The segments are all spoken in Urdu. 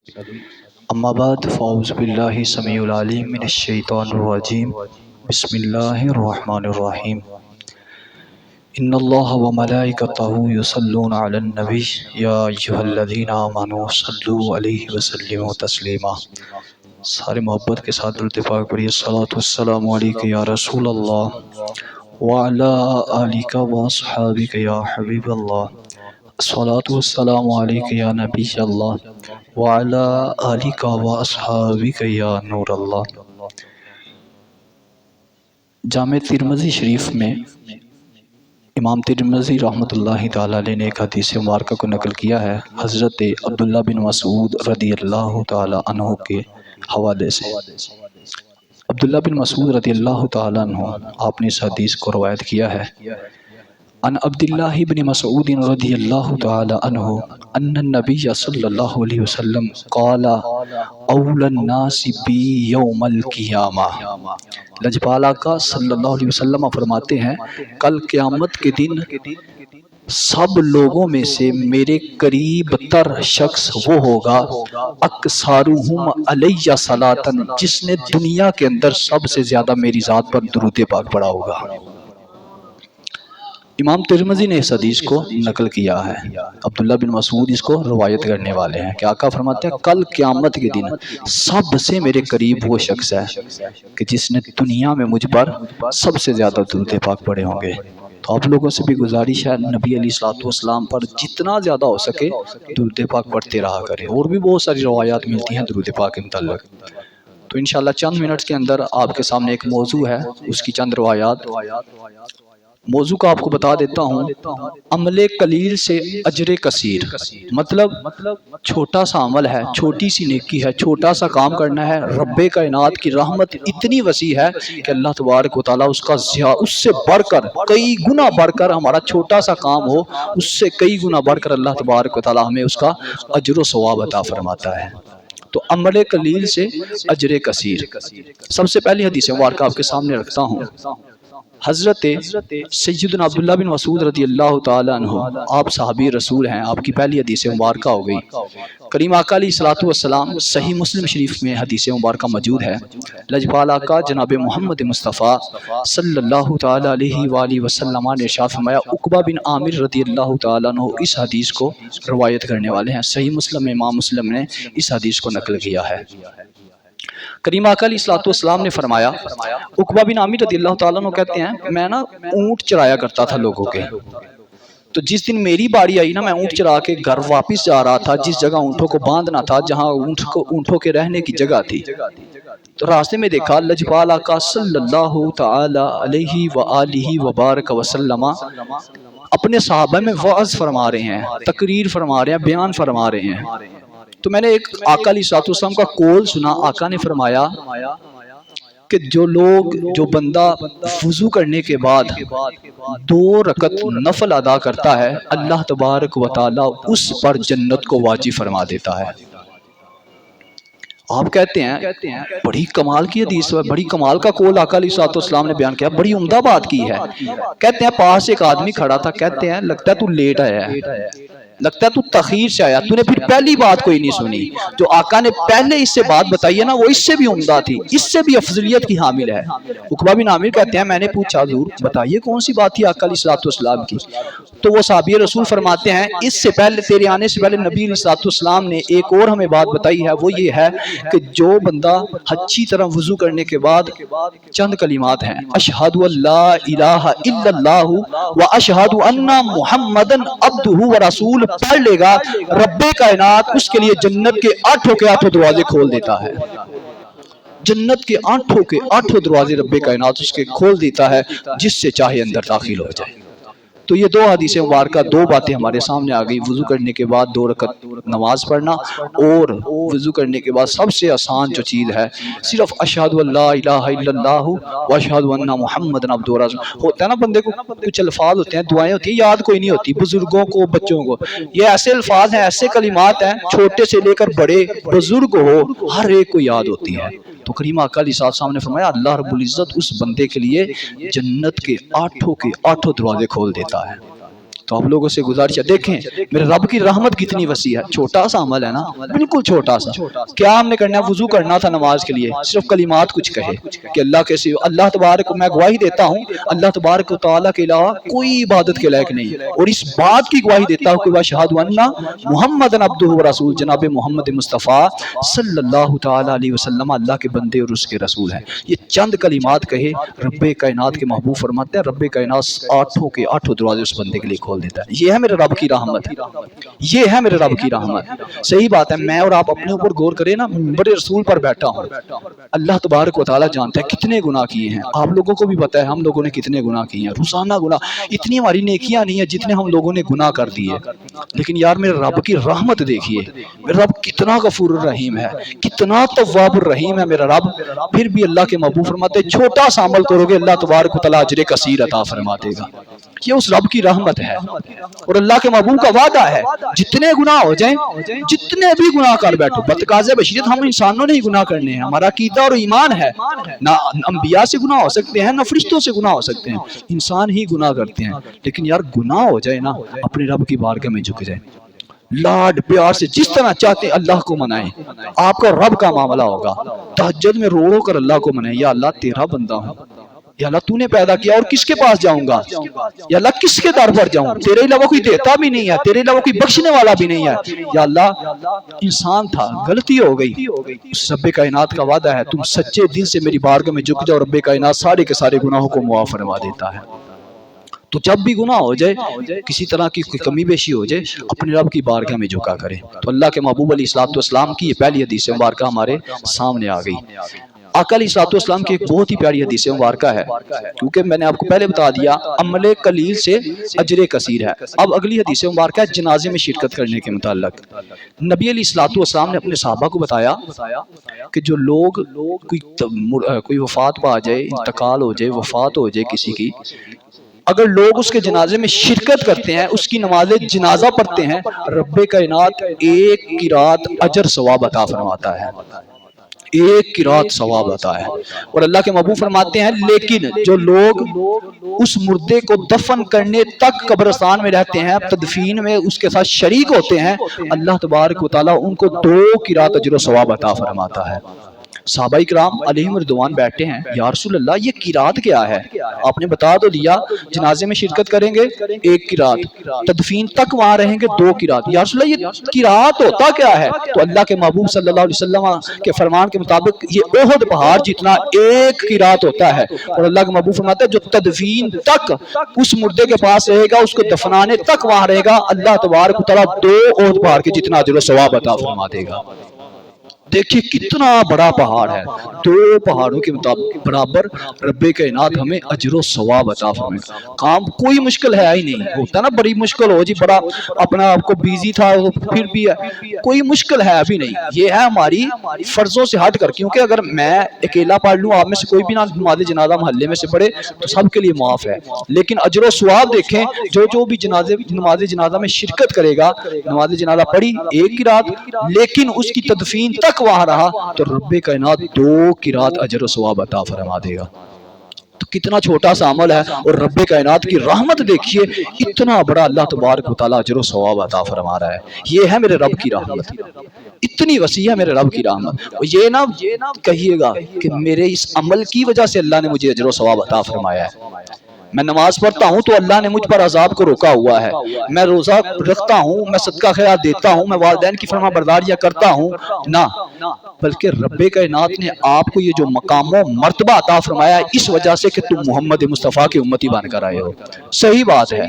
اما بعد فاعوذ باللہ السمیع العلیم من الشیطان الرجیم بسم اللہ الرحمن الرحیم ان اللہ وملائکتہ یصلون علی النبی یا ایھا الذین آمنوا صلوا علیہ وسلموا تسلیما۔ سارے محبت کے ساتھ درود پاک پڑھیے۔ الصلاۃ والسلام علیک یا رسول اللہ وعلی آلک واصحابک یا حبیب اللہ، الصلاۃ والسلام علیک یا نبی اللہ وعلی آلک واصحابک یا نور اللہ۔ جامع ترمذی شریف میں امام ترمذی رحمۃ اللہ تعالیٰ علیہ نے ایک حدیث مبارکہ کو نقل کیا ہے حضرت عبداللہ بن مسعود رضی اللہ تعالیٰ عنہ کے حوالے سے۔ عبداللہ بن مسعود رضی اللہ تعالیٰ عنہ آپ نے اس حدیث کو روایت کیا ہے، عن عبداللہ بن مسعود رضی اللہ تعالی عنہ ان النبی صلی اللہ علیہ وسلم قال اول الناس بی یوم القیامہ۔ لجپال آقا صلی اللہ علیہ وسلم فرماتے ہیں کل قیامت کے دن سب لوگوں میں سے میرے قریب تر شخص وہ ہوگا اکثرہم علیہ صلاۃ، جس نے دنیا کے اندر سب سے زیادہ میری ذات پر درود پاک پڑھا ہوگا۔ امام ترمذی نے اس حدیث کو نقل کیا ہے، عبداللہ بن مسعود اس کو روایت کرنے والے ہیں کہ آقا فرماتے ہیں کل قیامت کے دن سب سے میرے قریب وہ شخص ہے کہ جس نے دنیا میں مجھ پر سب سے زیادہ درود پاک پڑھے ہوں گے۔ تو آپ لوگوں سے بھی گزارش ہے نبی علیہ الصلوۃ والسلام پر جتنا زیادہ ہو سکے درود پاک پڑھتے رہا کریں، اور بھی بہت ساری روایات ملتی ہیں درود پاک کے متعلق۔ تو انشاءاللہ چند منٹس کے اندر آپ کے سامنے ایک موضوع ہے، اس کی چند روایات۔ موضوع کا آپ کو بتا دیتا ہوں، عمل قلیل سے اجر کثیر، مطلب چھوٹا سا عمل ہے، چھوٹی سی نیکی ہے، چھوٹا سا کام کرنا ہے، رب کائنات کی رحمت اتنی وسیع ہے کہ اللہ تبارک و تعالیٰ اس سے بڑھ کر کئی گنا بڑھ کر ہمارا چھوٹا سا کام ہو، اس سے کئی گنا بڑھ کر اللہ تبارک و تعالیٰ ہمیں اس کا اجر و ثواب عطا فرماتا ہے۔ تو عمل قلیل سے اجر کثیر۔ سب سے پہلی حدیث مبارکہ آپ کے سامنے رکھتا ہوں، حضرت سیدنا عبداللہ بن مسعود رضی اللہ تعالیٰ عنہ، آپ صحابی رسول ہیں، آپ کی پہلی حدیث مبارکہ ہو گئی۔ کریم آقا علیہ الصلوۃ والسلام صحیح مسلم شریف میں حدیث مبارکہ موجود ہے۔ لجپال آقا جناب محمد مصطفیٰ صلی اللہ تعالیٰ علیہ وآلہ وسلم نے ارشاد فرمایا، عقبہ بن عامر رضی اللہ تعالیٰ عنہ اس حدیث کو روایت کرنے والے ہیں، صحیح مسلم میں امام مسلم نے اس حدیث کو نقل کیا ہے۔ کریم آقا علیہ الصلوۃ والسلام نے فرمایا، عقبہ بن عامر رضی اللہ تعالیٰ عنہ کہتے ہیں میں نا اونٹ چرایا کرتا تھا لوگوں کے، تو جس دن میری باری آئی نا، میں اونٹ چرا کے گھر واپس جا رہا تھا، جس جگہ اونٹوں کو باندھنا تھا، جہاں اونٹوں کے رہنے کی جگہ تھی، تو راستے میں دیکھا لجپال آقا صلی اللہ تعالی علیہ وآلہ وبارک وسلم اپنے صحابہ میں وعظ فرما رہے ہیں، تقریر فرما رہے ہیں، بیان فرما رہے ہیں۔ تو میں نے ایک آقا علیہ الصلوۃ والسلام کا قول سنا، آقا نے فرمایا کہ جو بندہ وضو کرنے کے بعد 2 رکعت نفل ادا کرتا ہے، اللہ تبارک و تعالی اس پر جنت کو واجب فرما دیتا ہے۔ آپ کہتے ہیں بڑی کمال کی حدیث ہے، بڑی کمال کا قول آقا علیہ الصلوۃ والسلام نے بیان کیا، بڑی عمدہ بات کی ہے۔ کہتے ہیں پاس ایک آدمی کھڑا تھا، کہتے ہیں لگتا ہے تو لیٹ آیا ہے، لگتا ہے تو تاخیر سے آیا، تو نے پھر پہلی بات کوئی نہیں سنی۔ جو آقا نے پہلے اس سے بات بتائی ہے نا، وہ اس سے بھی عمدہ تھی، اس سے بھی افضلیت کی حامل ہے۔ عقبہ بن عامر کہتے ہیں میں نے پوچھا حضور بتائیے کون سی بات تھی آقا علیہ الصلوۃ والسلام کی؟ تو وہ صحابی رسول فرماتے ہیں اس سے پہلے، تیرے آنے سے پہلے نبی علیہ الصلوۃ والسلام نے ایک اور ہمیں بات بتائی ہے، وہ یہ ہے کہ جو بندہ اچھی طرح وضو کرنے کے بعد چند کلمات ہیں، اشہد ان لا الہ الا اللہ و اشہد ان محمدن عبدہ و رسول پڑھ لے گا، رب کائنات اس کے لیے جنت کے 8 دروازے کھول دیتا ہے۔ جنت کے 8 دروازے رب کائنات اس کے کھول دیتا ہے، جس سے چاہے اندر داخل ہو جائے۔ تو یہ 2 حدیث مبارکہ، 2 باتیں ہمارے سامنے آ گئی، وضو کرنے کے بعد 2 رکعت نماز پڑھنا، اور وضو کرنے کے بعد سب سے آسان جو چیز ہے صرف اشہد ان لا الہ الا اللہ و اشہد ان محمد عبدہ و رسولہ۔ ہوتا ہے نا بندے کو کچھ الفاظ ہوتے ہیں، دعائیں ہوتی ہیں، یاد کوئی نہیں ہوتی، بزرگوں کو بچوں کو، یہ ایسے الفاظ ہیں، ایسے کلمات ہیں، چھوٹے سے لے کر بڑے بزرگ ہو ہر ایک کو یاد ہوتی ہے۔ تو کریم آقا علیہ السلام نے فرمایا اللہ رب العزت اس بندے کے لیے جنت کے 8 دروازے کھول دیتا ہے۔ تو آپ لوگوں سے گزارش ہے، دیکھیں میرے رب کی رحمت کتنی وسیع ہے. چھوٹا سا عمل ہے نا، بالکل چھوٹا سا. کیا ہم نے کرنا ہے؟ وضو کرنا تھا نماز کے لیے، صرف کلمات کچھ کہے کہ اللہ کے سوا، اللہ تبارک، میں گواہی دیتا ہوں اللہ تبارک و تعالیٰ کے علاوہ کوئی عبادت کے لائق نہیں، اور اس بات کی گواہی دیتا ہوں کہ واشہد ان محمد عبدہ و رسول، جناب محمد مصطفیٰ صلی اللہ تعالیٰ علیہ وسلم اللہ کے بندے اور اس کے رسول ہیں. یہ چند کلمات کہے، رب کائنات کے محبوب فرماتے ہیں رب کائنات آٹھوں دروازے اس بندے کے لیے کھول دیتا ہے. یہ ہے میرے رب کی رحمت، یہ ہے میرے رب کی رحمت. صحیح بات ہے، میں اور آپ اپنے اوپر غور کریں نا، بڑے رسول پر بیٹھا ہوں، اللہ تبارک و تعالیٰ جانتا ہے کتنے گناہ کیے ہیں. آپ لوگوں کو بھی پتہ ہے ہم لوگوں نے کتنے گناہ کیے ہیں، روزانہ گناہ. اتنی ہماری نیکیاں نہیں ہیں جتنے ہم لوگوں نے گناہ کر دیے. لیکن یار میرے رب کی رحمت دیکھیے، میرا رب کتنا غفور الرحیم ہے، کتنا تواب الرحیم ہے میرا رب. پھر بھی اللہ کے محبوب فرماتے ہیں چھوٹا سا عمل کرو گے اللہ تبارک و تعالیٰ اجر کثیر عطا فرما دے گا. یہ اس رب کی رحمت ہے، اور اللہ کے محبوب کا وعدہ ہے جتنے گناہ ہو جائیں، جتنے بھی گناہ کر بیٹھو، بتقاضے بشریت ہم انسانوں نے ہی گناہ کرنے ہیں. ہمارا عقیدہ اور ایمان ہے، نہ انبیاء سے گناہ ہو سکتے ہیں، نہ فرشتوں سے گناہ ہو سکتے ہیں، انسان ہی گناہ کرتے ہیں. لیکن یار گناہ ہو جائے نا، اپنے رب کی بارگاہ میں جھک جائیں، لاڈ پیار سے جس طرح چاہتے ہیں اللہ کو منائیں. آپ کا رب کا معاملہ ہوگا. تہجد میں رو رو کر اللہ کو منائیں، یا اللہ تیرا بندہ ہوں، یا اللہ تو نے پیدا کیا اور کس کے پاس جاؤں گا، یا اللہ کس کے در پر جاؤں، تیرے علاوہ کوئی دیتا بھی نہیں ہے، تیرے علاوہ کوئی بخشنے والا بھی نہیں ہے. یا اللہ انسان تھا، غلطی ہو گئی. اس رب کائنات کا وعدہ ہے تم سچے دل سے میری بارگاہ میں جھک جاؤ، رب کائنات سارے کے سارے گناہوں کو معاف فرما دیتا ہے. تو جب بھی گناہ ہو جائے، کسی طرح کی کوئی کمی بیشی ہو جائے، اپنے رب کی بارگاہ میں جھکا کرے. تو اللہ کے محبوب علیہ السلام کی یہ پہلی حدیث مبارکہ ہمارے سامنے آ گئی. آقا علیہ السلام کی ایک بہت ہی پیاری حدیث مبارکہ ہے، کیونکہ میں نے آپ کو پہلے بتا دیا عمل قلیل سے اجر کثیر ہے. اب اگلی حدیث مبارکہ ہے جنازے میں شرکت کرنے کے متعلق. نبی علیہ السلام نے اپنے صحابہ کو بتایا کہ جو لوگ کوئی وفات پا جائے، انتقال ہو جائے، وفات ہو جائے کسی کی، اگر لوگ اس کے جنازے میں شرکت کرتے ہیں، اس کی نماز جنازہ پڑھتے ہیں، رب کائنات ایک قرات اجر ثواب عطا فرماتا ہے، ایک قرات ثواب عطا ہے. اور اللہ کے محبوب فرماتے ہیں لیکن جو لوگ اس مردے کو دفن کرنے تک قبرستان میں رہتے ہیں، تدفین میں اس کے ساتھ شریک ہوتے ہیں، اللہ تبارک و تعالیٰ ان کو 2 قرات اجر و ثواب عطا فرماتا ہے. صحابہ اکرام علیہم رضوان بیٹھے ہیں، یا رسول اللہ یہ قرات کیا ہے؟ آپ نے بتا تو دیا جنازے میں شرکت کریں گے 1 قرات، تدفین تک وہاں رہیں گے 2 قرات. یا رسول اللہ یہ قرات ہوتا کیا ہے؟ تو اللہ کے محبوب صلی اللہ علیہ وسلم کے فرمان کے مطابق یہ احد پہاڑ جتنا 1 قرات ہوتا ہے. اور اللہ کے محبوب فرماتے ہیں جو تدفین تک اس مردے کے پاس رہے گا، اس کو دفنانے تک وہاں رہے گا، اللہ تبارک و تعالیٰ 2 احد پہاڑ کے جتنا اجر و ثواب عطا فرما دے گا. دیکھیے کتنا بڑا پہاڑ ہے، 2 پہاڑوں کے برابر رب کائنات ہمیں اجر و ثواب عطا فرمائے. کام کوئی مشکل ہے ہی نہیں. ہوتا ہے نا بڑی مشکل ہو جی، بڑا اپنا آپ کو بیزی تھا، پھر بھی ہے کوئی مشکل ہے ابھی نہیں. یہ ہے ہماری فرضوں سے ہٹ کر، کیونکہ اگر میں اکیلا پڑھ لوں، آپ میں سے کوئی بھی نہ نماز جنازہ محلے میں سے پڑھے تو سب کے لیے معاف ہے. لیکن اجر و ثواب دیکھیں، جو بھی نماز جنازہ میں شرکت کرے گا، نماز جنازہ پڑھی 1 قرات، لیکن اس کی تدفین تک وہاں رہا، تو رب کائنات 2 قرات اجر و ثواب عطا فرما دے گا. تو کتنا چھوٹا سا عمل ہے، اور رب کائنات کی رحمت دیکھیے اتنا بڑا اللہ تبارک و تعالیٰ اجر و ثواب عطا فرما رہا ہے. یہ ہے میرے رب کی رحمت، اتنی وسیع ہے میرے رب کی رحمت. اور یہ نہ کہیے گا کہ میرے اس عمل کی وجہ سے اللہ نے مجھے اجر و ثواب عطا فرمایا ہے. میں نماز پڑھتا ہوں تو اللہ نے مجھ پر عذاب کو روکا ہوا ہے، میں روزہ رکھتا ہوں، میں صدقہ خیرات دیتا ہوں، میں والدین کی فرما برداریاں کرتا ہوں، نہ، بلکہ رب کائنات نے آپ کو یہ جو مقام و مرتبہ عطا فرمایا ہے اس وجہ سے کہ تم محمد مصطفیٰ کی امتی بن کر آئے ہو. صحیح بات ہے.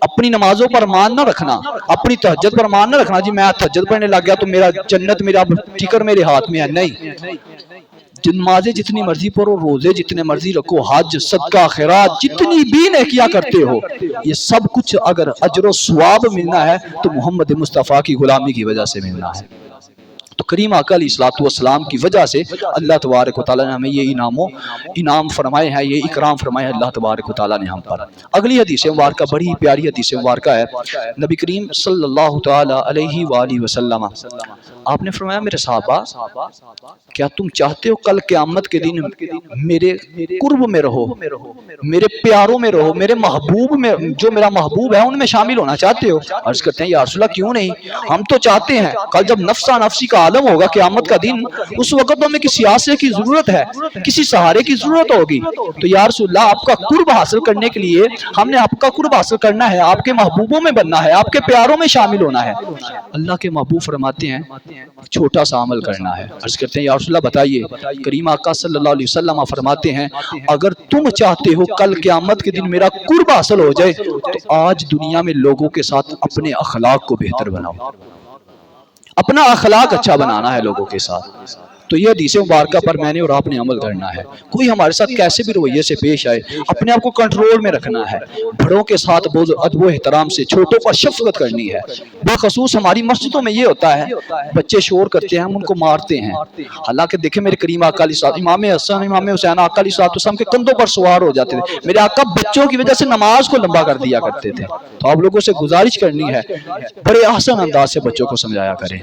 اپنی نمازوں پر مان نہ رکھنا، اپنی تہجد پر مان نہ رکھنا جی میں تہجد پڑھنے لگ گیا تو میرا جنت، میرا ٹکر میرے ہاتھ میں ہے. نہیں، نمازیں جتنی مرضی پڑھو، روزے جتنے مرضی رکھو، حج، صدقہ خیرات جتنی بھی نیکیاں کرتے ہو، یہ سب کچھ اگر اجر و ثواب ملنا ہے تو محمد مصطفیٰ کی غلامی کی وجہ سے ملنا ہے. تو کریم آقا علیہ الصلوۃ والسلام کی وجہ سے اللہ تبارک و تعالیٰ نے ہمیں یہ انعام فرمائے ہیں، یہ اکرام فرمائے ہیں اللہ تبارک و تعالیٰ نے ہم پر۔ اگلی حدیث مبارکہ بڑی پیاری حدیث مبارکہ ہے، نبی کریم صلی اللہ تعالیٰ علیہ وآلہ وسلم آپ نے فرمایا میرے صحابہ کیا تم چاہتے ہو کل قیامت کے دن میرے قرب میں رہو، میرے پیاروں میں رہو، میرے محبوب میں، جو میرا محبوب ہے ان میں شامل ہونا چاہتے ہو؟ عرض کرتے ہیں یا رسول اللہ کیوں نہیں، ہم تو چاہتے ہیں۔ کل جب نفسا نفسی کا عالم ہوگا قیامت کا دن، اس وقت تو ہمیں کسی آسرے کی ضرورت ہے، کسی سہارے کی ضرورت ہوگی، تو یا رسول اللہ آپ کا قرب حاصل کرنے کے لیے ہم نے آپ کا قرب حاصل کرنا ہے، آپ کے محبوبوں میں بننا ہے، آپ کے پیاروں میں شامل ہونا ہے۔ اللہ کے محبوب فرماتے ہیں چھوٹا سا عمل کرنا ہے۔ عرض کرتے ہیں یا رسول اللہ بتائیے، کریم آقا صلی اللہ علیہ وسلم فرماتے ہیں اگر تم چاہتے ہو کل قیامت کے دن میرا قرب حاصل ہو جائے تو آج دنیا میں لوگوں کے ساتھ اپنے اخلاق کو بہتر بناؤ، اپنا اخلاق اچھا بنانا ہے لوگوں کے ساتھ۔ تو یہ حدیث مبارکہ پر میں نے اور آپ نے عمل کرنا ہے۔ کوئی ہمارے ساتھ کیسے بھی رویے سے پیش آئے اپنے آپ کو کنٹرول میں رکھنا ہے، بڑوں کے ساتھ ادب و احترام سے، چھوٹوں پر شفقت کرنی ہے۔ بخصوص ہماری مسجدوں میں یہ ہوتا ہے بچے شور کرتے ہیں ہم ان کو مارتے ہیں، حالانکہ دیکھیں میرے کریم آقا علیہ السلام، امام حسن امام حسین آقا علیہ السلام کے کندھوں پر سوار ہو جاتے تھے، میرے آقا بچوں کی وجہ سے نماز کو لمبا کر دیا کرتے تھے۔ تو آپ لوگوں سے گزارش کرنی ہے بڑے احسن انداز سے بچوں کو سمجھایا کریں،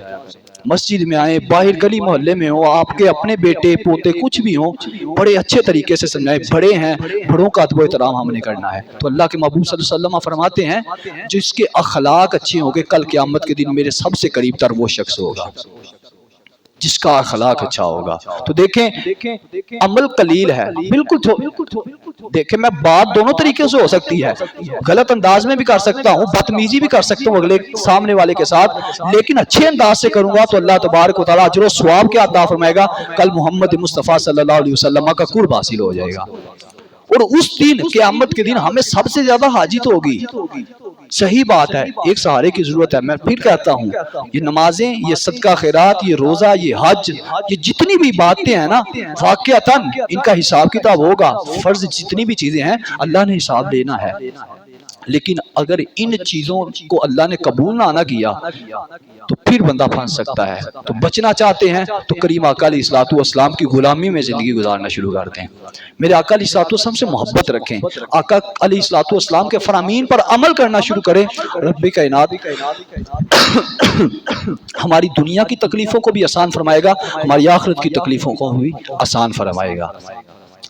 مسجد میں آئیں، باہر گلی محلے میں ہو، آپ کے اپنے بیٹے پوتے کچھ بھی ہوں، بڑے اچھے طریقے سے سمجھائیں، بڑے ہیں بڑوں کا ادب و احترام ہم نے کرنا ہے۔ تو اللہ کے محبوب صلی اللہ علیہ وسلم فرماتے ہیں جس کے اخلاق اچھے ہوں گے کل قیامت کے دن میرے سب سے قریب تر وہ شخص ہوگا جس کا اخلاق اچھا ہوگا۔ تو دیکھیں عمل قلیل ہے، بالکل دیکھیں میں بات دونوں طریقے سے ہو سکتی ہے، غلط انداز میں بھی کر سکتا ہوں، بدتمیزی بھی کر سکتا ہوں اگلے سامنے والے کے ساتھ، لیکن اچھے انداز سے کروں گا تو اللہ تبارک و تعالیٰ اجر و ثواب کیا عطا فرمائے گا، کل محمد مصطفیٰ صلی اللہ علیہ وسلم کا قرب حاصل ہو جائے گا۔ اور اس دن قیامت کے دن ہمیں سب سے زیادہ حاجت ہوگی، صحیح بات ہے، ایک سہارے کی ضرورت ہے۔ میں پھر کہتا ہوں یہ نمازیں، یہ صدقہ خیرات، یہ روزہ، یہ حج، یہ جتنی بھی باتیں ہیں نا واقعتاً ان کا حساب کتاب ہوگا، فرض جتنی بھی چیزیں ہیں اللہ نے حساب لینا ہے، لیکن اگر ان چیزوں کو اللہ نے قبول نہ کیا تو پھر بندہ پھنس سکتا ہے۔ تو بچنا چاہتے ہیں تو کریم آقا علیہ الصلوۃ والسلام کی غلامی میں زندگی گزارنا شروع کر دیں، میرے آقا علیہ الصلوۃ والسلام سے محبت رکھیں، آقا علیہ الصلوۃ والسلام کے فرامین پر عمل کرنا شروع کریں، رب کائنات ہماری دنیا کی تکلیفوں کو بھی آسان فرمائے گا، ہماری آخرت کی تکلیفوں کو بھی آسان فرمائے گا۔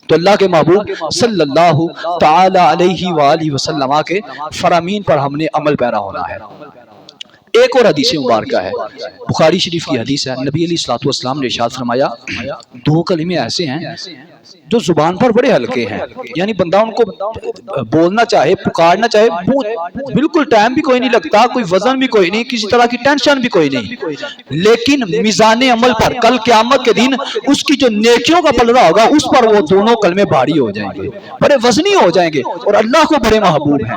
تو اللہ کے محبوب صلی اللہ تعالی علیہ وآلہ وسلم کے فرامین پر ہم نے عمل پیرا ہونا ہے۔ ایک اور حدیث مبارکہ ہے، بخاری شریف کی حدیث ہے، نبی علیہ الصلوۃ والسلام نے ارشاد فرمایا دو کلمے ایسے ہیں جو زبان پر بڑے ہلکے ہیں، یعنی بندہ ان کو بولنا چاہے پکارنا چاہے بالکل ٹائم بھی کوئی نہیں لگتا، کوئی وزن بھی کوئی نہیں، کسی طرح کی ٹینشن بھی کوئی نہیں، لیکن میزان عمل پر کل قیامت کے دن اس کی جو نیکیوں کا پلڑا ہوگا اس پر وہ دونوں کلمے بھاری ہو جائیں گے، بڑے وزنی ہو جائیں گے اور اللہ کو بڑے محبوب ہیں۔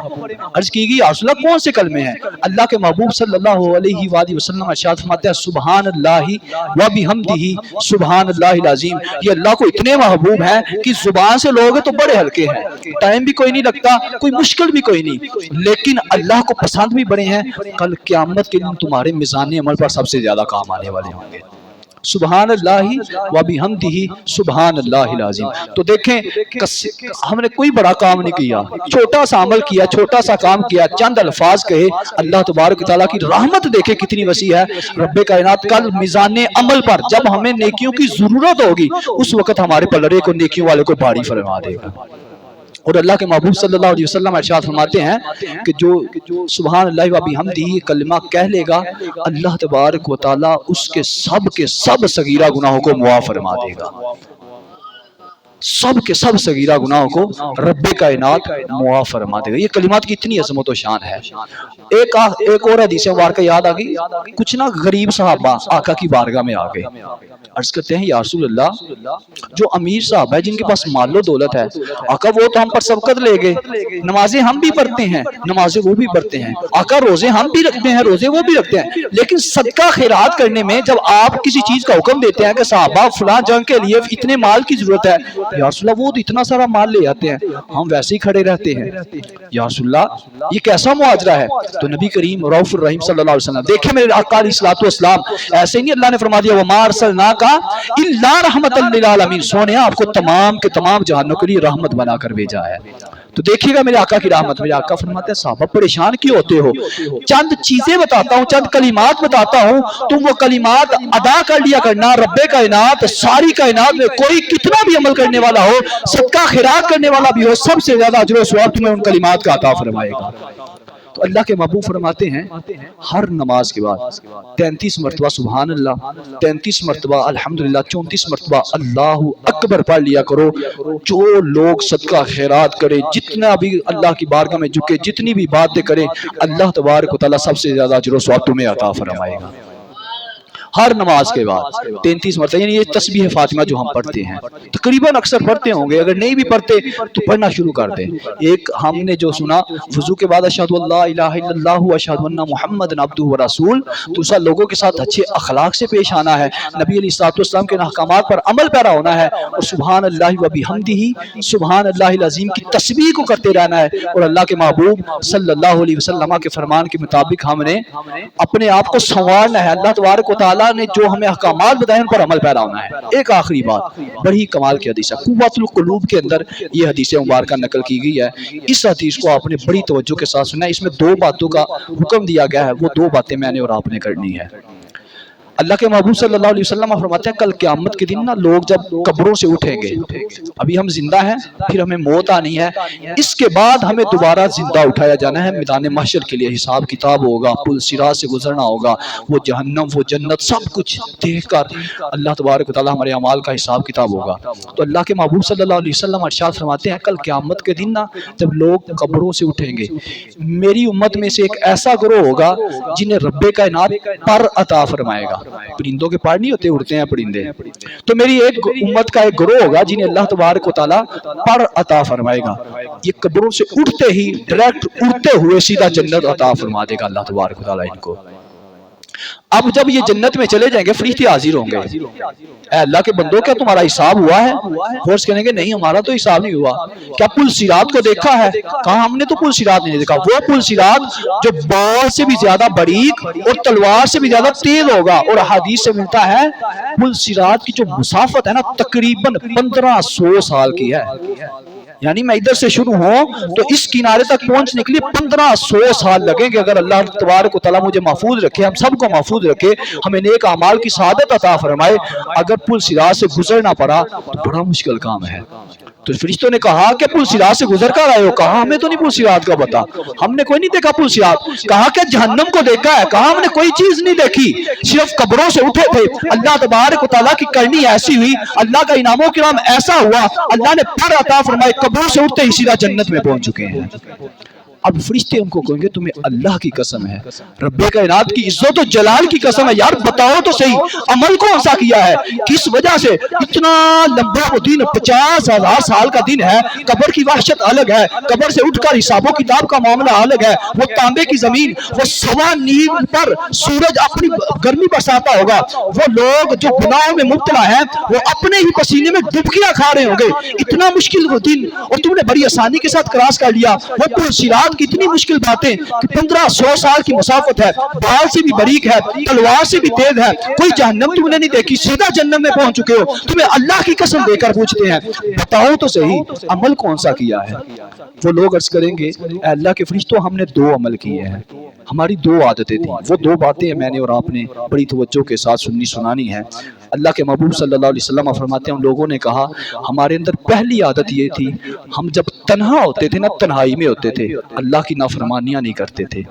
عرض کی گئی یا رسول اللہ کون سے کلمے ہیں؟ اللہ کے محبوب صلی اللہ علیہ وآلہ وسلم ارشاد فرماتے ہیں سبحان اللہ و بحمدہ سبحان اللہ العظیم، یہ اللہ کو اتنے محبوب ہیں کہ زبان سے لوگ تو بڑے ہلکے ہیں، ٹائم بھی کوئی نہیں لگتا، کوئی مشکل بھی کوئی نہیں، لیکن اللہ کو پسند بھی بڑے ہیں، کل قیامت کے دن تمہارے میزان عمل پر سب سے زیادہ کام آنے والے ہوں گے۔ سبحان اللہ و بحمدہ سبحان اللہ العظیم۔ تو دیکھیں ہم نے کوئی بڑا کام نہیں کیا، چھوٹا سا عمل کیا، چھوٹا سا کام کیا، چند الفاظ کہے، اللہ تبارک و تعالیٰ کی رحمت دیکھیں کتنی وسیع ہے۔ رب کائنات کل میزان عمل پر جب ہمیں نیکیوں کی ضرورت ہوگی اس وقت ہمارے پلڑے کو نیکیوں والے کو بھاری فرما دے گا۔ اور اللہ کے محبوب صلی اللہ علیہ وسلم ارشاد فرماتے ہیں کہ جو سبحان اللہ و بحمدہ کلمہ کہہ لے گا اللہ تبارک و تعالیٰ اس کے سب صغیرہ گناہوں کو معاف فرما دے گا، سب کے سب صغیرہ گناہوں کو رب کائنات معاف فرما دے گا۔ یہ کلمات کی اتنی عظمت و شان ہے۔ ایک اور حدیث مبارکہ یاد آ گئی، کچھ نہ غریب صحابہ آقا کی بارگاہ میں آ گئے، عرض کرتے ہیں یا رسول اللہ جو امیر صاحب ہے جن کے پاس مال و دولت ہے آقا وہ تو ہم پر سبقت لے گئے، نمازیں ہم بھی پڑھتے ہیں نمازیں وہ بھی پڑھتے ہیں، آقا روزے ہم بھی رکھتے ہیں روزے وہ بھی رکھتے ہیں، لیکن صدقہ خیرات کرنے میں جب آپ کسی چیز کا حکم دیتے ہیں کہ صحابہ فلاں جنگ کے لیے اتنے مال کی ضرورت ہے یا رسول اللہ وہ تو اتنا سارا مال لے آتے ہیں، ہم ویسے ہی کھڑے رہتے ہیں، یا رسول اللہ یہ کیسا معاجرہ ہے؟ تو نبی کریم رؤوف الرحیم صلی اللہ علیہ وسلم، دیکھیں میرے آقا علیہ الصلوۃ والسلام، ایسے نہیں اللہ نے فرما دیا وَمَا أَرْسَلْنَاكَ إِلَّا رَحْمَةً لِّلْعَالَمِينَ، سونے آپ کو تمام کے تمام جہانوں کے لیے رحمت بنا کر بھیجا ہے۔ تو دیکھیے گا میرے آقا کی رحمت، میرے آقا فرماتے ہیں صحابہ پریشان کیوں ہوتے ہو؟ چند چیزیں بتاتا ہوں، چند کلمات بتاتا ہوں، تم وہ کلمات ادا کر لیا کرنا۔ رب کائنات، ساری کائنات میں کوئی کتنا بھی عمل کرنے والا ہو، صدقہ خیرات کرنے والا بھی ہو، سب سے زیادہ اجر و ثواب تمہیں ان کلمات کا عطا فرمائے گا۔ تو اللہ کے محبوب فرماتے ہیں ہر نماز کے بعد 33 مرتبہ سبحان اللہ، 33 مرتبہ الحمدللہ، 34 مرتبہ اللہ اکبر پڑھ لیا کرو۔ جو لوگ صدقہ خیرات کرے، جتنا بھی اللہ کی بارگاہ میں جھکے، جتنی بھی باتیں کرے، اللہ تبارک و تعالیٰ سب سے زیادہ اجر و ثواب تمہیں عطا فرمائے گا ہر نماز کے بعد 33 مرتبہ۔ یعنی یہ تسبیح فاطمہ جو ہم پڑھتے ہیں تقریباً اکثر پڑھتے ہوں گے، اگر نہیں بھی پڑھتے تو پڑھنا شروع کر دیں۔ ایک ہم نے جو سنا وضو کے بعد اشہد ان لا الہ الا اللہ واشہد ان محمد عبدہ ورسول، دوسرا لوگوں کے ساتھ اچھے اخلاق سے پیش آنا ہے، نبی علیہ الصلوۃ والسلام کے احکامات پر عمل پیرا ہونا ہے، اور سبحان اللہ و بحمدہ سبحان اللہ العظیم کی تسبیح کو کرتے رہنا ہے، اور اللہ کے محبوب صلی اللہ علیہ وسلم کے فرمان کے مطابق ہم نے اپنے آپ کو سنوارنا ہے۔ اللہ تبارک و تعالیٰ نے جو ہمیں احکامات بتائے ان پر عمل پیرا ہونا ہے۔ ایک آخری بات، بڑی کمال کی حدیث ہے، قوت القلوب کے اندر یہ حدیث مبارکہ نقل کی گئی ہے۔ اس حدیث کو آپ نے بڑی توجہ کے ساتھ سنا ہے، اس میں 2 باتوں کا حکم دیا گیا ہے، وہ 2 باتیں میں نے اور آپ نے کرنی ہے۔ اللہ کے محبوب صلی اللہ علیہ وسلم فرماتے ہیں کل قیامت کے دن لوگ جب قبروں سے اٹھیں گے، ابھی ہم زندہ ہیں، پھر ہمیں موت آنی ہے، اس کے بعد ہمیں دوبارہ زندہ اٹھایا جانا ہے میدان محشر کے لیے، حساب کتاب ہوگا، پل صراط سے گزرنا ہوگا، وہ جہنم وہ جنت سب کچھ دیکھ کر اللہ تبارک و تعالیٰ ہمارے اعمال کا حساب کتاب ہوگا۔ تو اللہ کے محبوب صلی اللہ علیہ وسلم ارشاد فرماتے ہیں کل قیامت کے دن جب لوگ قبروں سے اٹھیں گے، میری امت میں سے ایک ایسا گروہ ہوگا جنہیں رب کائنات پر عطا فرمائے گا۔ پرندوں کے پر نہیں ہوتے، اڑتے ہیں پرندے، تو میری ایک امت کا ایک گروہ ہوگا جنہیں اللہ تبارک و تعالیٰ پر عطا فرمائے گا۔ یہ قبروں سے اٹھتے ہی ڈائریکٹ اڑتے ہوئے سیدھا جنت عطا فرما دے گا اللہ تبارک و تعالیٰ ان کو۔ اب جب یہ جنت میں چلے جائیں گے فرشتے حاضر ہوں گے، اے اللہ کے بندوں کیا تمہارا حساب ہوا ہے؟ فورس کہیں گے نہیں ہمارا تو حساب نہیں ہوا۔ کیا پل صراط کو دیکھا ہے؟ کہا ہم نے تو پل صراط نہیں دیکھا، وہ پل صراط جو بال سے بھی زیادہ باریک اور تلوار سے بھی زیادہ تیز ہوگا، اور حدیث سے ملتا ہے پل صراط کی جو مسافت ہے نا تقریباً 1500 سال کی ہے۔ یعنی میں ادھر سے شروع ہوں تو اس کنارے تک پہنچنے کے لیے 1500 سال لگیں گے۔ اگر اللہ تبارک و تعالیٰ مجھے محفوظ رکھے، ہم سب کو محفوظ رکھے، ہمیں نیک اعمال کی سعادت عطا فرمائے، اگر پل صراط سے گزرنا پڑا تو بڑا مشکل کام ہے۔ تو فرشتوں نے کہا کہ پل صراط سے گزر کر آئے ہو؟ کہا ہمیں تو نہیں پل صراط کا پتا، ہم نے کوئی نہیں دیکھا پل صراط۔ کہا کہ جہنم کو دیکھا ہے؟ کہا ہم نے کوئی چیز نہیں دیکھی، صرف قبروں سے اٹھے تھے، اللہ تبارک و تعالیٰ کی کرنی ایسی ہوئی، اللہ کا انعام و کرام ایسا ہوا، اللہ نے پر عطا فرمائے، قبروں سے اٹھتے ہی سیدھا جنت میں پہنچ چکے ہیں۔ اب فرشتے ان کو کہیں گے تمہیں اللہ کی قسم ہے، رب کائنات کی عزت و جلال کی قسم ہے، یار بتاؤ تو صحیح عمل کون سا کیا ہے، کس وجہ سے اتنا لمبا وہ دن 50,000 سال کا دن ہے، قبر کی وحشت الگ ہے، قبر سے اٹھ کر حساب و کتاب کا معاملہ الگ ہے، وہ تانبے کی زمین، وہ سوا نیل پر سورج اپنی گرمی برساتا ہوگا، وہ لوگ جو گناہوں میں مبتلا ہیں وہ اپنے ہی پسینے میں ڈبکیاں کھا رہے ہوں گے، اتنا مشکل وہ دن، اور تم نے بڑی آسانی کے ساتھ کراس کر لیا۔ وہ پل صراط کی اتنی مشکل باتیں کہ 1500 سال کی مسافت ہے، بال سے بھی باریک ہے، تلوار سے بھی تیز ہے، کوئی جہنم تم نے نہیں دیکھی، سیدھا جنت میں پہنچ چکے ہو، تمہیں اللہ کی قسم دے کر پوچھتے ہیں بتاؤ تو صحیح عمل کون سا کیا ہے؟ وہ لوگ عرض کریں گے اے اللہ کے فرشتوں ہم نے 2 عمل کیے ہیں، ہماری 2 عادتیں تھیں، وہ 2 باتیں میں نے اور آپ نے بڑی توجہ کے ساتھ سنانی ہے۔ اللہ کے محبوب صلی اللہ علیہ وسلم فرماتے ہیں ان لوگوں نے کہا ہمارے اندر پہلی عادت یہ تھی، ہم جب تنہا ہوتے تھے نا، تنہائی میں ہوتے تھے، اللہ کی نافرمانیاں نہیں کرتے تھے،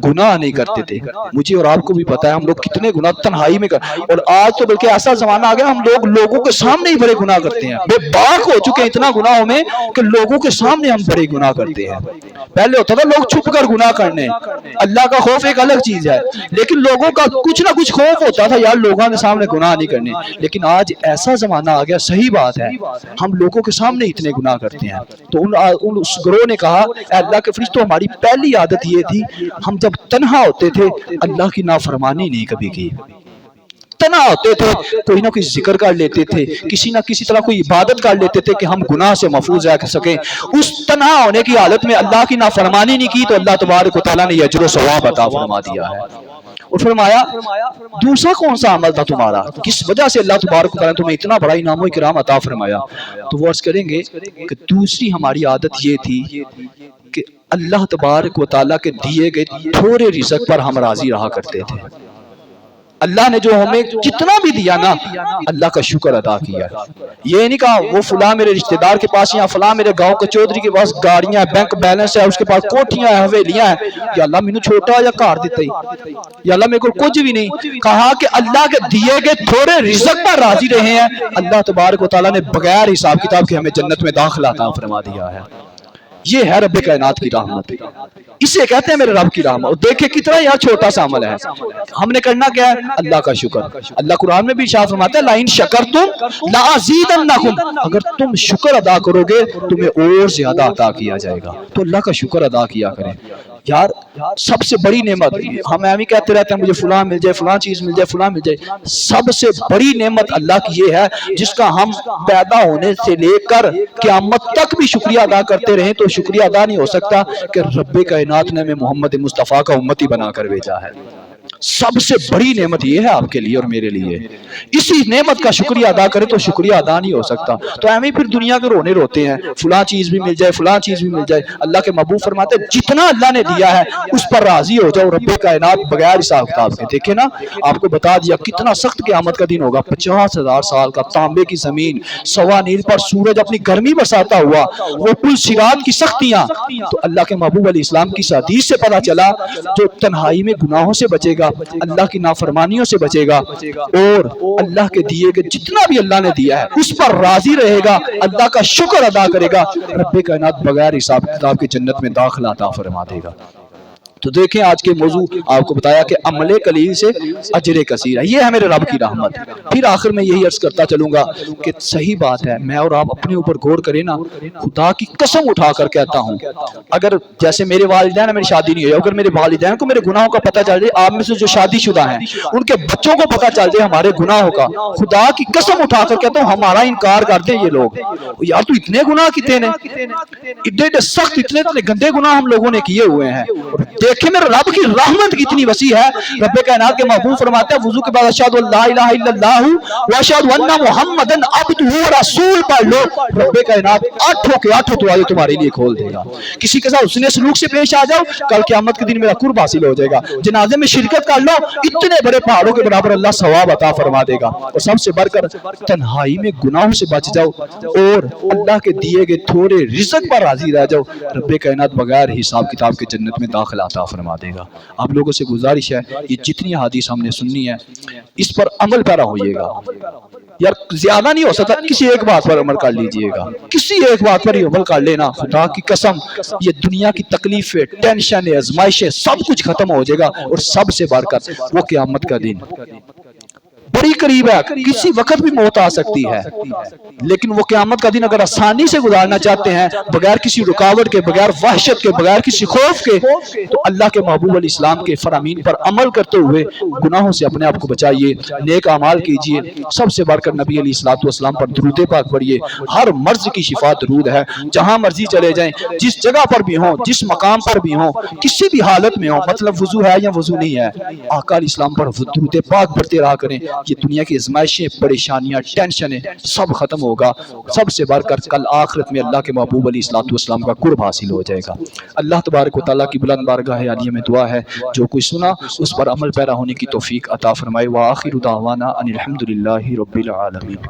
گناہ نہیں کرتے تھے۔ مجھے اور آپ کو بھی پتا ہے ہم لوگ کتنے گناہ تنہائی میں اور آج تو بلکہ ایسا زمانہ آ گیا ہم لوگ لوگوں کے سامنے ہی بڑے گناہ کرتے ہیں، بے باک ہو چکے ہیں اتنا گناہوں میں کہ لوگوں کے سامنے ہم بڑے گناہ کرتے ہیں۔ پہلے ہوتا تھا لوگ چھپ کر گناہ کرنے، اللہ کا خوف ایک الگ چیز ہے، لیکن لوگوں کا کچھ نہ کچھ خوف ہوتا تھا یار لوگوں کے سامنے گناہ نہیں کرنے، لیکن آج ایسا زمانہ آ گیا، صحیح بات ہے ہم لوگوں کے سامنے اتنے گناہ کرتے ہیں۔ تو اس گروہ نے کہا اے اللہ کے فرشتوں ہماری پہلی عادت یہ تھی، ہم جب تنہا ہوتے تھے اللہ کی نافرمانی نہیں کبھی کی، تنہا ہوتے تھے کوئی نہ کوئی ذکر کر لیتے تھے, کسی نہ کسی طرح کوئی عبادت کر لیتے تھے کہ ہم گناہ سے محفوظ رہ سکیں. اس تنہا ہونے کی حالت میں اللہ کی نافرمانی نہیں کی تو اللہ تبارک و تعالیٰ نے اجر و ثواب عطا فرما دیا ہے. اور فرمایا دوسرا کون سا عمل تھا تمہارا, کس وجہ سے اللہ تبارک و تعالیٰ نے تمہیں اتنا بڑا انعام و اکرام عطا فرمایا؟ تو وہ عرض کریں گے کہ دوسری ہماری عادت یہ تھی کہ اللہ تبارک و تعالیٰ کے دیے گئے تھوڑے رزق پر ہم راضی رہا کرتے تھے. اللہ نے جو ہمیں جتنا بھی دیا نا اللہ کا شکر ادا کیا. یہ نہیں کہا وہ فلاں میرے رشتہ دار کے پاس یا فلاں میرے گاؤں کے چودھری کے پاس گاڑیاں ہیں, بینک بیلنس ہے, اس کے پاس کوٹھیاں ہیں, حویلیاں ہیں, یا اللہ مینوں چھوٹا یا کار دیتا ہی, یا اللہ میرے کو کچھ بھی نہیں. کہا کہ اللہ کے دیے گئے تھوڑے رزق پر راضی رہے ہیں. اللہ تبارک و تعالیٰ نے بغیر حساب کتاب کے ہمیں جنت میں داخلہ عطا فرما دیا ہے. یہ ہے رب کائنات کی رحمت, اسے کہتے ہیں میرے رب کی رحمت. اور دیکھیں کتنا یہاں چھوٹا سا عمل ہے, ہم نے کرنا کیا ہے؟ اللہ کا شکر. اللہ قرآن میں بھی ارشاد فرماتا ہے لَإِن شَكَرْتُمْ لَأَزِيدَنَّكُمْ, اگر تم شکر ادا کرو گے تمہیں اور زیادہ عطا کیا جائے گا. تو اللہ کا شکر ادا کیا کریں یار. سب سے بڑی نعمت, ہم ایویں کہتے رہتے ہیں مجھے فلاں مل جائے, فلاں چیز مل جائے, فلاں مل جائے. سب سے بڑی نعمت اللہ کی یہ ہے جس کا ہم پیدا ہونے سے لے کر قیامت تک بھی شکریہ ادا کرتے رہیں تو شکریہ ادا نہیں ہو سکتا کہ رب کائنات نے ہمیں محمد مصطفیٰ کا امتی بنا کر بھیجا ہے. سب سے بڑی نعمت یہ ہے آپ کے لیے اور میرے لیے. اسی نعمت کا شکریہ ادا کرے تو شکریہ ادا نہیں ہو سکتا. تو ایویں پھر دنیا کے رونے روتے ہیں فلاں چیز بھی مل جائے, فلاں چیز بھی مل جائے. اللہ کے محبوب فرماتے ہیں جتنا اللہ نے دیا ہے اس پر راضی ہو جاؤ رب کائنات بغیر حساب کتاب کے. دیکھیں نا آپ کو بتا دیا کتنا سخت قیامت کا دن ہوگا. 50,000 سال کا تانبے کی زمین, سوا نیل پر سورج اپنی گرمی برساتا ہوا, وہ پل صراط کی سختیاں. تو اللہ کے محبوب علیہ السلام کی حدیث سے پتہ چلا جو تنہائی میں گناہوں سے بچے گا, اللہ کی نافرمانیوں سے بچے گا اور اللہ کے دیے گئے جتنا بھی اللہ نے دیا ہے اس پر راضی رہے گا, اللہ کا شکر ادا کرے گا, رب کائنات بغیر حساب کتاب کے جنت میں داخلہ عطا فرما دے گا. تو دیکھیں آج کے موضوع آپ کو بتایا کہ عمل قلیل سے اجر کثیر ہے. یہ ہے میرے رب کی رحمت. پھر آخر میں یہی عرض کرتا چلوں گا کہ صحیح بات ہے, میں اور آپ اپنے اوپر غور کریں نا. خدا کی قسم اٹھا کر کہتا ہوں اگر جیسے میرے والدین میری شادی نہیں ہوئی, اگر میرے والدین کو میرے گناہوں کا پتہ چل جائے, آپ میں سے جو شادی شدہ ہیں ان کے بچوں کو پتہ چل جائے ہمارے گناہوں کا, خدا کی قسم اٹھا کر کہتا ہوں ہمارا انکار کر دیں یہ لوگ. یار تو اتنے گناہ کتنے نے, اتنے سخت اتنے گندے گناہ ہم لوگوں نے کیے ہوئے ہیں. دیکھیں میرے رب کی رحمت کتنی وسیع ہے. رب کائنات کے محبوب فرماتے ہیں وضو کے بعد اشہد ان لا الہ الا اللہ و اشہد ان محمدن عبدہ و رسول پڑھ لو, رب کائنات 8 کے 8 دروازے تمہارے لیے کھول دے گا. کسی کے ساتھ حسن سلوک سے پیش آ جاؤ, کل قیامت کے دن میرا قرب حاصل ہو جائے گا. جنازے میں شرکت کر لو, اتنے بڑے پہاڑوں کے برابر اللہ ثواب عطا فرما دے گا. اور سب سے بڑھ کر تنہائی میں گناہوں سے بچ جاؤ اور اللہ کے دیے گئے تھوڑے رزق پر راضی رہ جاؤ, رب کائنات بغیر حساب کتاب کے جنت میں داخلہ عطا فرما دے گا. آپ لوگوں سے گزارش ہے یہ جتنی حدیث ہم نے سننی ہے اس پر عمل پیرا ہوئیے گا. یار زیادہ نہیں ہو سکتا, کسی ایک بات پر عمل کر لیجئے گا, کسی ایک بات پر ہی عمل کر لینا. خدا کی قسم یہ دنیا کی تکلیفیں, ٹینشنیں, آزمائشیں سب کچھ ختم ہو جائے گا. اور سب سے بڑھ کر وہ قیامت کا دن بڑی قریب ہے, کسی وقت بھی موت آ سکتی ہے, لیکن وہ قیامت کا دن اگر آسانی سے گزارنا چاہتے ہیں بغیر کسی رکاوٹ کے, بغیر وحشت کے, بغیر کسی خوف کے, تو اللہ کے محبوب علیہ السلام کے فرامین پر عمل کرتے ہوئے گناہوں سے اپنے آپ کو بچائیے, نیک اعمال کیجئے. سب سے بڑھ کر نبی علیہ الصلوۃ والسلام پر درود پاک پڑھیے. ہر مرض کی شفا درود ہے. جہاں مرضی چلے جائیں, جس جگہ پر بھی ہوں, جس مقام پر بھی ہوں, کسی بھی حالت میں ہوں, مطلب وضو ہے یا وضو نہیں ہے, آقا علیہ السلام پر درود پاک پڑھتے رہا کریں. یہ دنیا کی ازمائشیں, پریشانیاں, ٹینشنیں سب ختم ہوگا. سب سے بڑھ کر کل آخرت میں اللہ کے محبوب علیہ الصلوۃ والسلام کا قرب حاصل ہو جائے گا. اللہ تبارک و تعالیٰ کی بلند بارگاہ عالیہ میں دعا ہے جو کوئی سنا اس پر عمل پیرا ہونے کی توفیق عطا فرمائے. وآخر دعوانا ان الحمد للہ رب العالمین.